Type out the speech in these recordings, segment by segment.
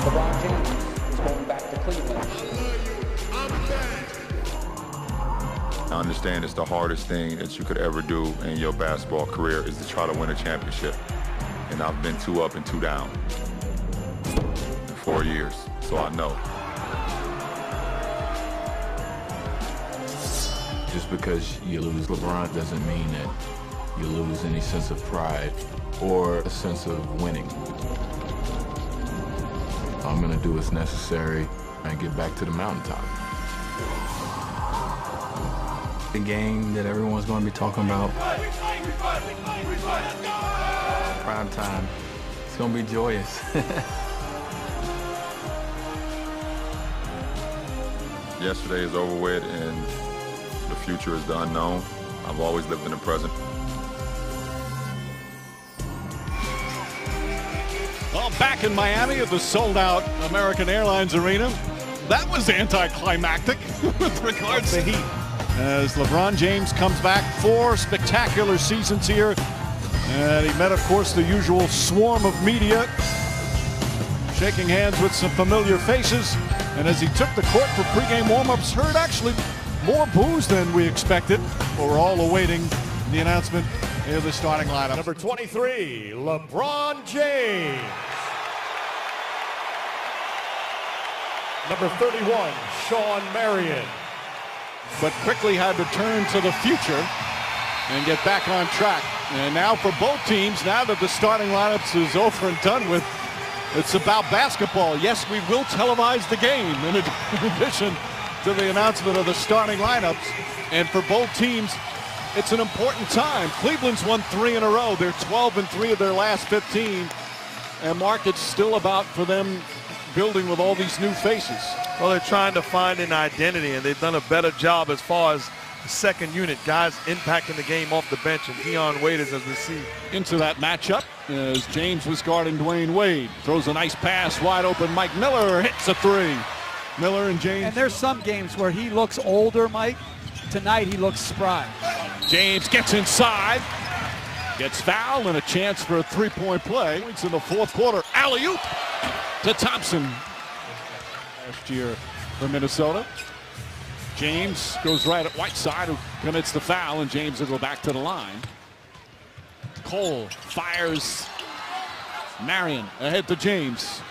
LeBron James is going back to Cleveland. I understand it's the hardest thing that you could ever do in your basketball career is to try to win a championship. And I've been 2 up and 2 down in 4 years, so I know. Just because you lose LeBron doesn't mean that you lose any sense of pride or a sense of winning. I'm gonna do what's necessary and get back to the mountaintop. The game that everyone's gonna be talking about. Prime time. It's gonna be joyous. Yesterday is over with and the future is the unknown. I've always lived in the present. Well, back in Miami at the sold-out American Airlines Arena, that was anticlimactic with regards to heat. As LeBron James comes back, 4 spectacular seasons here, and he met, of course, the usual swarm of media, shaking hands with some familiar faces. And as he took the court for pregame warm-ups, heard actually more boos than we expected. But we're all awaiting the announcement of the starting lineup. Number 23, LeBron James. Number 31, Sean Marion. But quickly had to turn to the future and get back on track. And now for both teams, now that the starting lineups is over and done with, it's about basketball. Yes, we will televise the game in addition to the announcement of the starting lineups. And for both teams, it's an important time. Cleveland's won 3 in a row. They're 12-3 of their last 15. And Mark, it's still about for them building with all these new faces. Well, they're trying to find an identity, and they've done a better job as far as the second unit, guys impacting the game off the bench, and Dion Wade is as we see. Into that matchup as James was guarding Dwayne Wade. Throws a nice pass, wide open. Mike Miller hits a 3. Miller and James. And there's some games where he looks older, Mike. Tonight he looks spry. James gets inside, gets fouled, and a chance for a 3-point play. Points in the fourth quarter. Alley-oop to Thompson. Last year for Minnesota. James goes right at Whiteside, who commits the foul, and James will go back to the line. Cole fires. Marion ahead to James.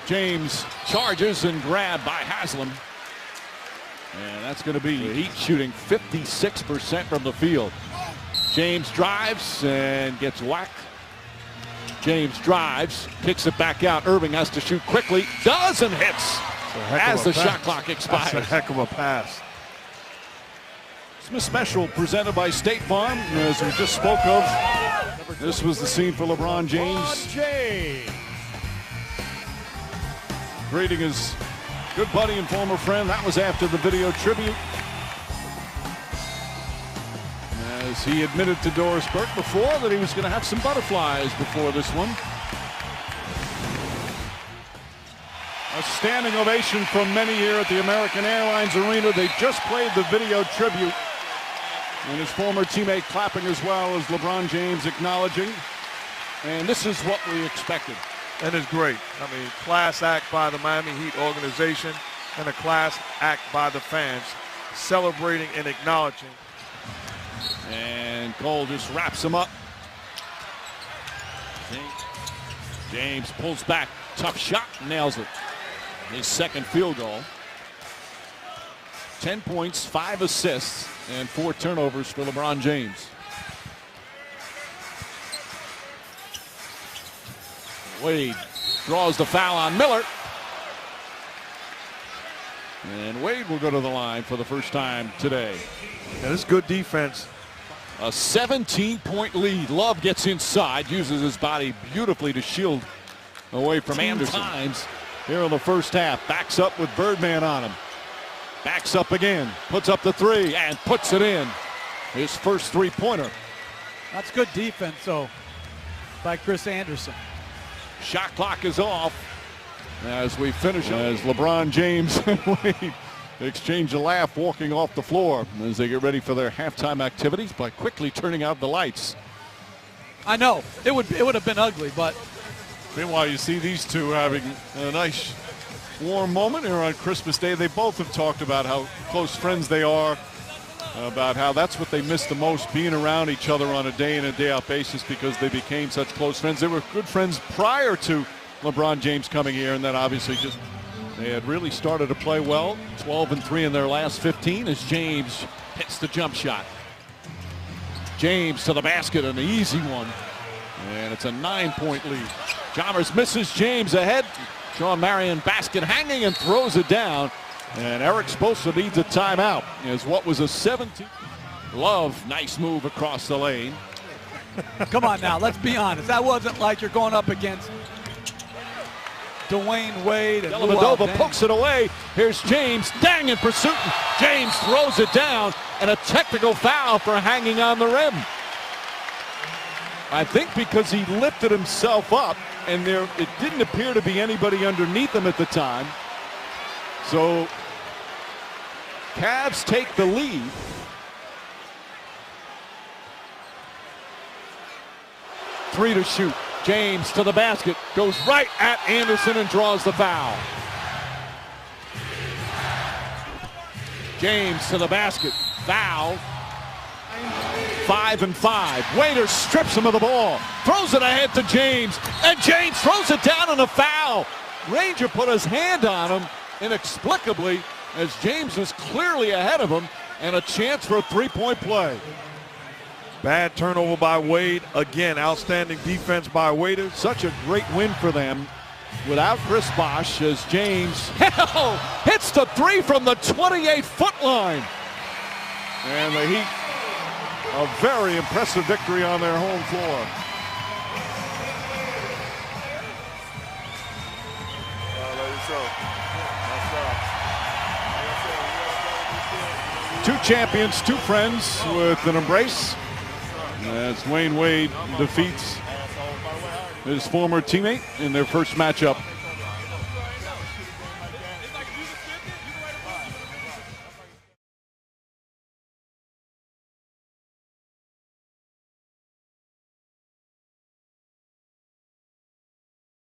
James charges and grabbed by Haslam. And that's going to be Heat shooting 56% from the field. James drives and gets whacked. James drives, kicks it back out. Irving has to shoot quickly. Does and hits as the shot clock expires. That's a heck of a pass. Smith Special presented by State Farm. As we just spoke of, this was the scene for LeBron James. Greeting his good buddy and former friend. That was after the video tribute. As he admitted to Doris Burke before that he was going to have some butterflies before this one. A standing ovation from many here at the American Airlines Arena. They just played the video tribute. And his former teammate clapping as well as LeBron James acknowledging. And this is what we expected. And it's great. I mean, class act by the Miami Heat organization and a class act by the fans, celebrating and acknowledging. And Cole just wraps him up. James pulls back. Tough shot. Nails it. His second field goal. 10 points, 5 assists, and 4 turnovers for LeBron James. Wade draws the foul on Miller. And Wade will go to the line for the first time today. And it's good defense. A 17-point lead. Love gets inside, uses his body beautifully to shield away from Anderson. Times here in the first half. Backs up with Birdman on him. Backs up again. Puts up the 3 and puts it in. His first 3-pointer. That's good defense, though, by Chris Anderson. Shot clock is off as we finish. As LeBron James and Wade exchange a laugh walking off the floor as they get ready for their halftime activities by quickly turning out the lights. I know it would have been ugly, but Meanwhile, you see these two having a nice warm moment here on Christmas Day. They both have talked about how close friends they are, about how that's what they miss the most, being around each other on a day in and day out basis, because they became such close friends. They were good friends prior to LeBron James coming here, and then obviously just they had really started to play well. 12-3 in their last 15 as James hits the jump shot. James to the basket, an easy one, and it's a 9-point lead. Chalmers misses, James ahead. Sean Marion basket hanging and throws it down. And Eric Spoelstra needs a timeout as what was a 17. Love, nice move across the lane. Come on now, let's be honest. That wasn't like you're going up against Dwayne Wade and Dellavedova pokes it away. Here's James, dang in pursuit. James throws it down, and a technical foul for hanging on the rim. I think because he lifted himself up, and it didn't appear to be anybody underneath him at the time. So Cavs take the lead. Three to shoot. James to the basket, goes right at Anderson and draws the foul. James to the basket, foul. 5-5. Waiter strips him of the ball, throws it ahead to James, and James throws it down on a foul. Ranger put his hand on him inexplicably as James was clearly ahead of him, and a chance for a three-point play. Bad turnover by Wade. Again, outstanding defense by Waiter. Such a great win for them without Chris Bosh as James hits the three from the 28-foot line. And the Heat, a very impressive victory on their home floor. Two champions, two friends with an embrace as Dwayne Wade defeats his former teammate in their first matchup